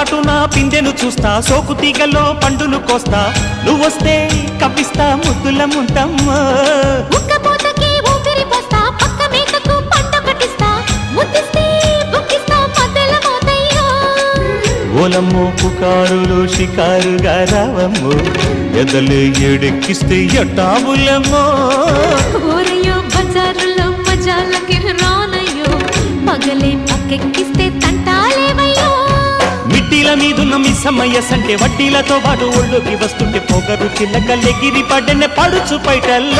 చాటున పిందెను చూస్తా, సోకు తీగల్లో పండును కోస్తా, నువ్వొస్తే కప్పిస్తా ముద్దుల ముంతమ్మో. ఉక్కపోతకి ఊపిరి పోస్తా, పక్క మేతకు పంట కట్టిస్తా, ముద్దిస్తే బుక్కిస్తా మద్దెల మోతయ్యో. ఓలమ్మో పుకారులు షికారుగా రావమ్మో, ఎదలు ఏడెక్కిస్తే ఎట్టాబులమ్మో. ఊరయ్యో బజారులో మజాలకి రానయ్యో, పగలే పక్కెక్కిస్తే తంటాలేవయ్యో. మిట్టిల మీదున్న మిస్సమ్మయ్య సంటే వడ్డీలతో పాటు ఒళ్ళోకి వస్తుంటే పొగరు చిల్లకల్లెగిరి పడ్డనే పడుచు పైటల్లో.